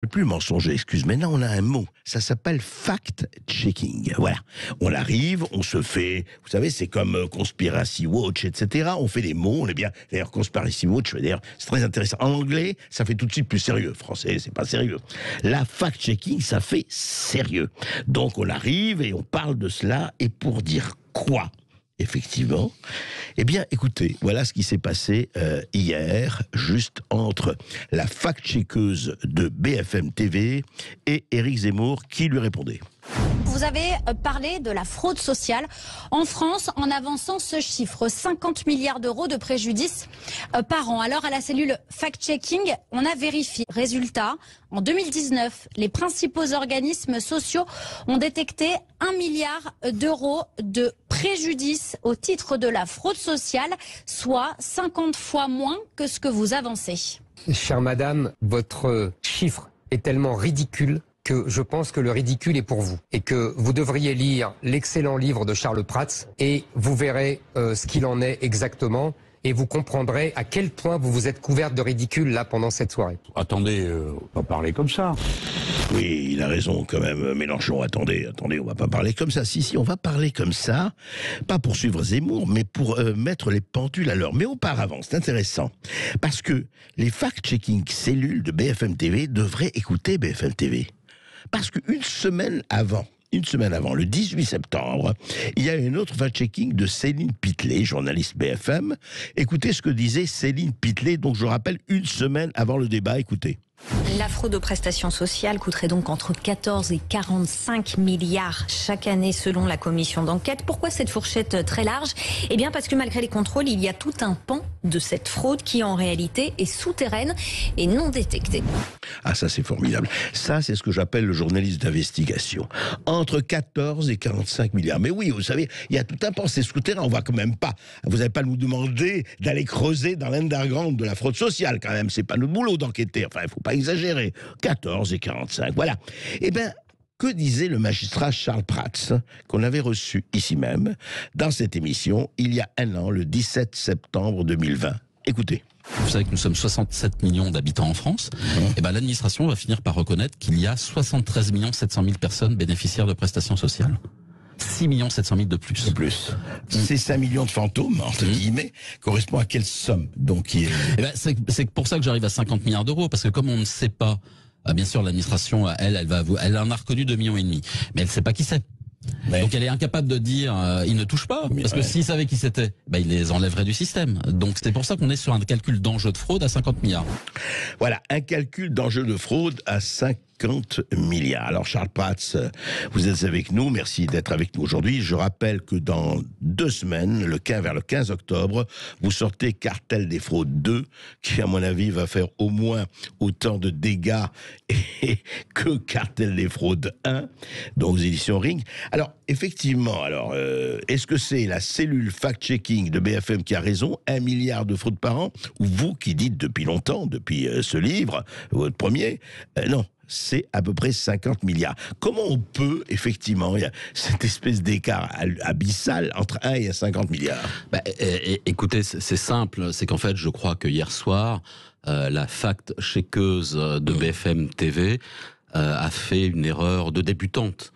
Plus mensonger, excuse. Maintenant, on a un mot. Ça s'appelle fact-checking. Voilà. On arrive, on se fait... Vous savez, c'est comme Conspiracy Watch, etc. On fait des mots, on est bien... D'ailleurs, Conspiracy Watch, d'ailleurs, c'est très intéressant. En anglais, ça fait tout de suite plus sérieux. Français, c'est pas sérieux. La fact-checking, ça fait sérieux. Donc, on arrive et on parle de cela. Et pour dire quoi ? Effectivement. Eh bien, écoutez, voilà ce qui s'est passé hier, juste entre la fact-checkeuse de BFM TV et Éric Zemmour, qui lui répondait. Vous avez parlé de la fraude sociale en France en avançant ce chiffre, 50 milliards d'euros de préjudice par an. Alors à la cellule fact-checking, on a vérifié. Résultat, en 2019, les principaux organismes sociaux ont détecté 1 milliard d'euros de préjudice au titre de la fraude sociale, soit 50 fois moins que ce que vous avancez. Chère madame, votre chiffre est tellement ridicule que je pense que le ridicule est pour vous et que vous devriez lire l'excellent livre de Charles Prats et vous verrez ce qu'il en est exactement et vous comprendrez à quel point vous vous êtes couverte de ridicule là pendant cette soirée. Attendez, on va parler comme ça. Oui, il a raison quand même, Mélenchon. Attendez, on va pas parler comme ça. Si, on va parler comme ça, pas pour suivre Zemmour, mais pour mettre les pendules à l'heure. Mais auparavant, c'est intéressant, parce que les fact-checking cellules de BFM TV devraient écouter BFM TV. Parce qu'une semaine avant, le 18 septembre, il y a une autre fact-checking de Céline Pitlet, journaliste BFM. Écoutez ce que disait Céline Pitlet, donc je rappelle, une semaine avant le débat, écoutez. La fraude aux prestations sociales coûterait donc entre 14 et 45 milliards chaque année selon la commission d'enquête. Pourquoi cette fourchette très large ? Eh bien parce que malgré les contrôles, il y a tout un pan de cette fraude qui en réalité est souterraine et non détectée. Ah, ça c'est formidable. Ça c'est ce que j'appelle le journalisme d'investigation. Entre 14 et 45 milliards. Mais oui, vous savez, il y a tout un pan, c'est souterrain, on va quand même pas. Vous n'allez pas nous demander d'aller creuser dans l'underground de la fraude sociale quand même. C'est pas notre boulot d'enquêter. Enfin, il faut pas exagérer. 14 et 45, voilà. Eh bien, que disait le magistrat Charles Prats, qu'on avait reçu ici même, dans cette émission, il y a un an, le 17 septembre 2020. Écoutez. Vous savez que nous sommes 67 millions d'habitants en France. Et ben, l'administration va finir par reconnaître qu'il y a 73 700 000 personnes bénéficiaires de prestations sociales. 6 700 000 de plus. De plus. Ces 5 millions de fantômes, entre guillemets, correspond à quelle somme donc Eh ben, c'est pour ça que j'arrive à 50 milliards d'euros, parce que comme on ne sait pas, bien sûr l'administration, elle en a reconnu 2,5 millions, mais elle ne sait pas qui c'est. Ouais. Donc elle est incapable de dire ils ne touchent pas, parce que s'ils savaient qui c'était, il les enlèverait du système. Donc c'est pour ça qu'on est sur un calcul d'enjeu de fraude à 50 milliards. Voilà, un calcul d'enjeu de fraude à 50 milliards. Alors Charles Prats, vous êtes avec nous, merci d'être avec nous aujourd'hui. Je rappelle que dans 2 semaines, vers le 15 octobre, vous sortez Cartel des fraudes 2, qui à mon avis va faire au moins autant de dégâts que Cartel des fraudes 1, donc aux éditions Ring. Alors effectivement, est-ce que c'est la cellule fact-checking de BFM qui a raison, 1 milliard de fraudes par an, ou vous qui dites depuis longtemps, depuis ce livre, votre premier, non, c'est à peu près 50 milliards. Comment on peut, effectivement, il y a cette espèce d'écart abyssal entre 1 et 50 milliards? Écoutez, c'est simple, c'est qu'en fait, je crois que hier soir, la fact-checkeuse de BFM TV a fait une erreur de débutante.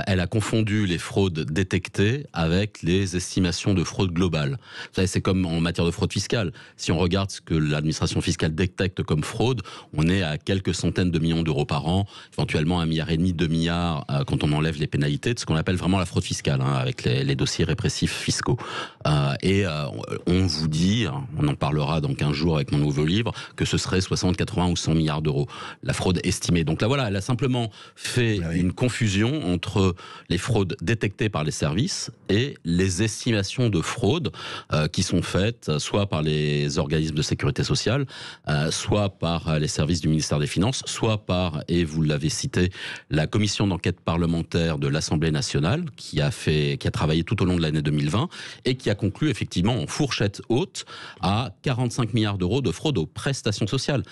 Elle a confondu les fraudes détectées avec les estimations de fraude globale. Vous savez, c'est comme en matière de fraude fiscale. Si on regarde ce que l'administration fiscale détecte comme fraude, on est à quelques centaines de millions d'euros par an, éventuellement 1,5 milliard, 2 milliards quand on enlève les pénalités, de ce qu'on appelle vraiment la fraude fiscale, avec les dossiers répressifs fiscaux. On vous dit, on en parlera dans 15 jours avec mon nouveau livre, que ce serait 60, 80 ou 100 milliards d'euros, la fraude estimée. Donc là, voilà, elle a simplement fait une confusion entre les fraudes détectées par les services et les estimations de fraude qui sont faites soit par les organismes de sécurité sociale, soit par les services du ministère des Finances, soit par, et vous l'avez cité, la commission d'enquête parlementaire de l'Assemblée nationale qui a travaillé tout au long de l'année 2020 et qui a conclu effectivement en fourchette haute à 45 milliards d'euros de fraude aux prestations sociales.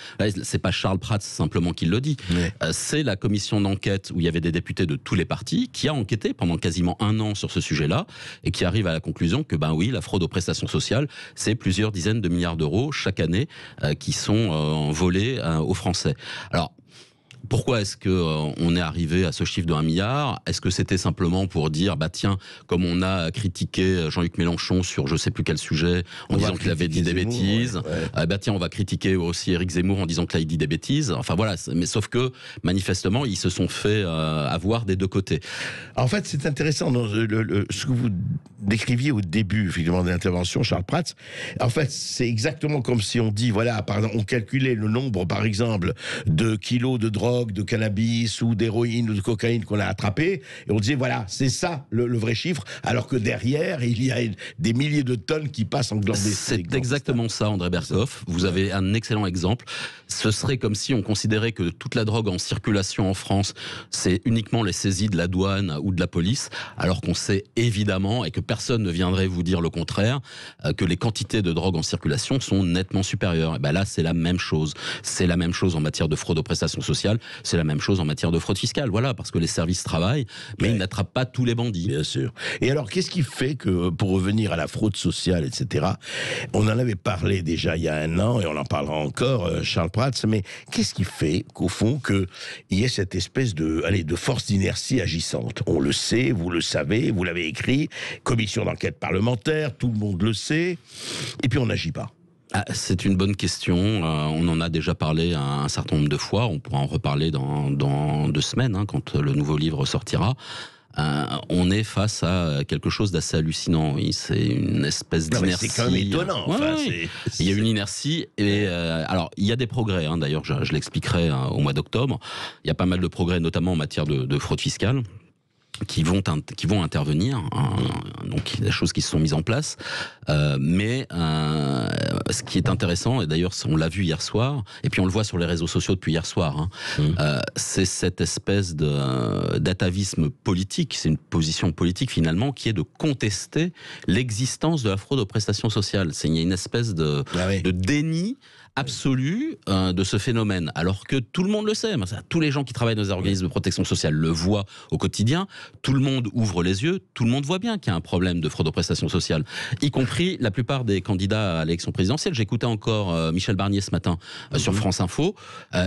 C'est pas Charles Prats simplement qui le dit, c'est la commission d'enquête où il y avait des députés de tous les partis qui a enquêté pendant quasiment 1 an sur ce sujet-là et qui arrive à la conclusion que oui, la fraude aux prestations sociales, c'est plusieurs dizaines de milliards d'euros chaque année qui sont volés aux Français. Alors, Pourquoi est-ce qu'on est arrivé à ce chiffre de 1 milliard? Est-ce que c'était simplement pour dire, bah tiens, comme on a critiqué Jean-Luc Mélenchon sur je sais plus quel sujet, en disant qu'il avait dit des bêtises, bah tiens, on va critiquer aussi Éric Zemmour en disant que là il dit des bêtises. Enfin voilà, mais sauf que manifestement ils se sont fait avoir des deux côtés. En fait, c'est intéressant dans ce que vous décriviez au début, finalement, de l'intervention, Charles Prats. En fait, c'est exactement comme si on dit, voilà, par exemple, on calculait le nombre, par exemple, de kilos de drogue, de cannabis ou d'héroïne ou de cocaïne qu'on a attrapé, et on disait, voilà, c'est ça le vrai chiffre, alors que derrière, il y a des milliers de tonnes qui passent en glandais. C'est exactement ça, André Berkoff. Vous avez un excellent exemple. Ce serait comme si on considérait que toute la drogue en circulation en France, c'est uniquement les saisies de la douane ou de la police, alors qu'on sait évidemment, et que personne ne viendrait vous dire le contraire, que les quantités de drogue en circulation sont nettement supérieures. Et ben là, c'est la même chose. C'est la même chose en matière de fraude aux prestations sociales, c'est la même chose en matière de fraude fiscale. Voilà, parce que les services travaillent, mais ils n'attrapent pas tous les bandits. Bien sûr. Et alors, qu'est-ce qui fait que, pour revenir à la fraude sociale, etc., on en avait parlé déjà il y a 1 an, et on en parlera encore, Charles Prats, mais qu'est-ce qui fait qu'au fond, qu'il y ait cette espèce de force d'inertie agissante? On le sait, vous le savez, vous l'avez écrit, commission d'enquête parlementaire, tout le monde le sait, et puis on n'agit pas. C'est une bonne question. On en a déjà parlé un certain nombre de fois. On pourra en reparler dans 2 semaines, hein, quand le nouveau livre sortira. On est face à quelque chose d'assez hallucinant. Oui, c'est une espèce d'inertie. C'est quand même étonnant. Il y a une inertie. Et alors, il y a des progrès. Hein, d'ailleurs, je l'expliquerai au mois d'octobre. Il y a pas mal de progrès, notamment en matière de fraude fiscale, qui vont intervenir, hein, donc des choses qui se sont mises en place, mais ce qui est intéressant, et d'ailleurs on l'a vu hier soir, et puis on le voit sur les réseaux sociaux depuis hier soir, hein, c'est cette espèce d'atavisme politique, c'est une position politique finalement, qui est de contester l'existence de la fraude aux prestations sociales. Il y a une espèce de déni absolu de ce phénomène, alors que tout le monde le sait. Tous les gens qui travaillent dans les organismes de protection sociale le voient au quotidien. Tout le monde ouvre les yeux. Tout le monde voit bien qu'il y a un problème de fraude aux prestations sociales, y compris la plupart des candidats à l'élection présidentielle. J'écoutais encore Michel Barnier ce matin sur France Info.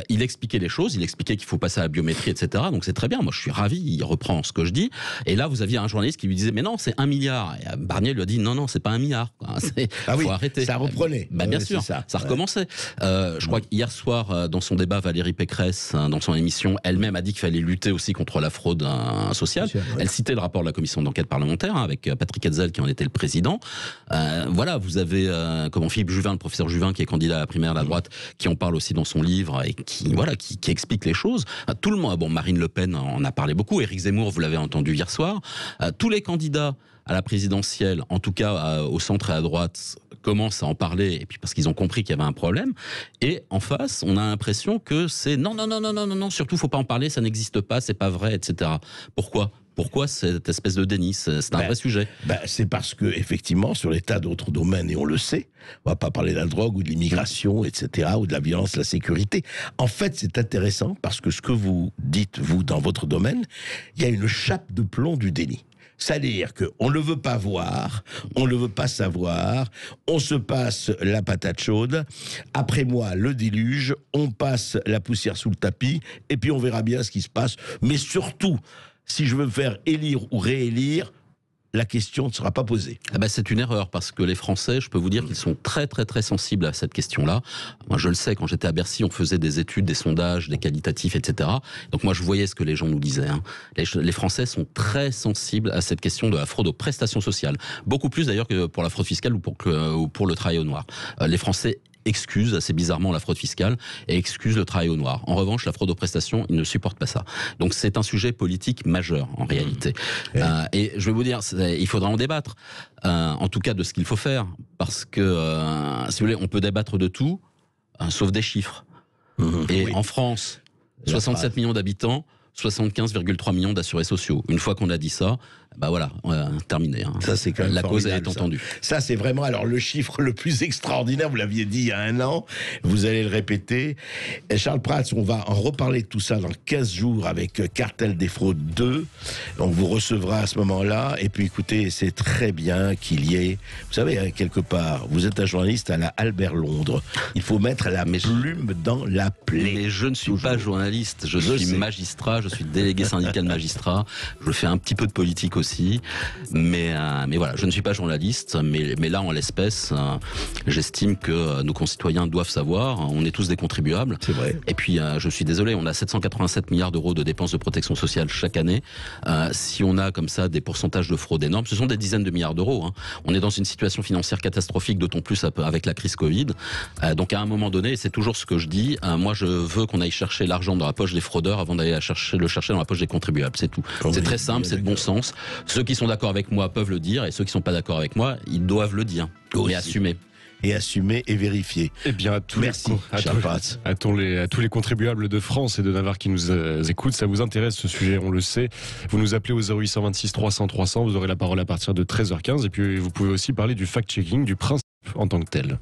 Il expliquait les choses. Il expliquait qu'il faut passer à la biométrie, etc. Donc c'est très bien. Moi, je suis ravi. Il reprend ce que je dis. Et là, vous aviez un journaliste qui lui disait, mais non, c'est 1 milliard. Et Barnier lui a dit, non, c'est pas 1 milliard. Faut arrêter. Ça reprenait. Bien sûr, ça recommençait. Je crois qu'hier soir, dans son débat, Valérie Pécresse, dans son émission, elle-même a dit qu'il fallait lutter aussi contre la fraude sociale. Elle citait le rapport de la commission d'enquête parlementaire, avec Patrick Hetzel qui en était le président. Voilà, vous avez Philippe Juvin, le professeur Juvin, qui est candidat à la primaire de la droite, qui en parle aussi dans son livre et qui explique les choses. Tout le monde, Marine Le Pen en a parlé beaucoup, Éric Zemmour, vous l'avez entendu hier soir. Tous les candidats à la présidentielle, en tout cas au centre et à droite, commencent à en parler, et puis parce qu'ils ont compris qu'il y avait un problème. Et en face, on a l'impression que c'est non, surtout faut pas en parler, ça n'existe pas, c'est pas vrai, etc. Pourquoi cette espèce de déni? C'est un vrai sujet. C'est parce que, effectivement, sur les tas d'autres domaines, et on le sait, on va pas parler de la drogue ou de l'immigration, etc., ou de la violence, de la sécurité. En fait, c'est intéressant parce que ce que vous dites, vous, dans votre domaine, il y a une chape de plomb du déni. C'est-à-dire qu'on ne le veut pas voir, on ne le veut pas savoir, on se passe la patate chaude, après moi le déluge, on passe la poussière sous le tapis, et puis on verra bien ce qui se passe. Mais surtout, si je veux me faire élire ou réélire, la question ne sera pas posée. C'est une erreur, parce que les Français, je peux vous dire qu'ils sont très très très sensibles à cette question-là. Moi je le sais, quand j'étais à Bercy, on faisait des études, des sondages, des qualitatifs, etc. Donc moi je voyais ce que les gens nous disaient. Hein. Les Français sont très sensibles à cette question de la fraude aux prestations sociales. Beaucoup plus d'ailleurs que pour la fraude fiscale ou pour le travail au noir. Les Français excuse assez bizarrement la fraude fiscale et excuse le travail au noir. En revanche, la fraude aux prestations, ils ne supportent pas ça. Donc c'est un sujet politique majeur en réalité. Et je vais vous dire, il faudra en débattre, en tout cas de ce qu'il faut faire, parce que si vous voulez, on peut débattre de tout, sauf des chiffres. Et en France, 67 millions d'habitants, 75,3 millions d'assurés sociaux. Une fois qu'on a dit ça, Bah voilà, terminé. Hein. Ça, c'est quand même la cause est formidable, entendue. Ça, c'est vraiment alors le chiffre le plus extraordinaire. Vous l'aviez dit il y a un an. Vous allez le répéter. Et Charles Prats, on va en reparler de tout ça dans 15 jours avec Cartel des fraudes 2. On vous recevra à ce moment-là. Et puis, écoutez, c'est très bien qu'il y ait, vous savez, hein, quelque part, vous êtes un journaliste à la Albert Londres. Il faut mettre la plume dans la plaie. Mais je ne suis pas journaliste. Je suis magistrat. Je suis délégué syndical de magistrat. Je fais un petit peu de politique aussi. Mais voilà, je ne suis pas journaliste, mais là, en l'espèce, j'estime que nos concitoyens doivent savoir. On est tous des contribuables. C'est vrai. Et puis, je suis désolé, on a 787 milliards d'euros de dépenses de protection sociale chaque année. Si on a comme ça des pourcentages de fraude énormes, ce sont des dizaines de milliards d'euros. Hein. On est dans une situation financière catastrophique, d'autant plus avec la crise Covid. Donc, à un moment donné, et c'est toujours ce que je dis, moi, je veux qu'on aille chercher l'argent dans la poche des fraudeurs avant d'aller le chercher dans la poche des contribuables. C'est tout. C'est très simple, c'est de bon sens. Ceux qui sont d'accord avec moi peuvent le dire, et ceux qui sont pas d'accord avec moi, ils doivent le dire. Mais assumer. Et assumer et vérifier. Eh bien, à tous les contribuables de France et de Navarre qui nous écoutent, ça vous intéresse ce sujet, on le sait. Vous nous appelez au 0826 300 300, vous aurez la parole à partir de 13h15. Et puis, vous pouvez aussi parler du fact-checking, du principe en tant que tel.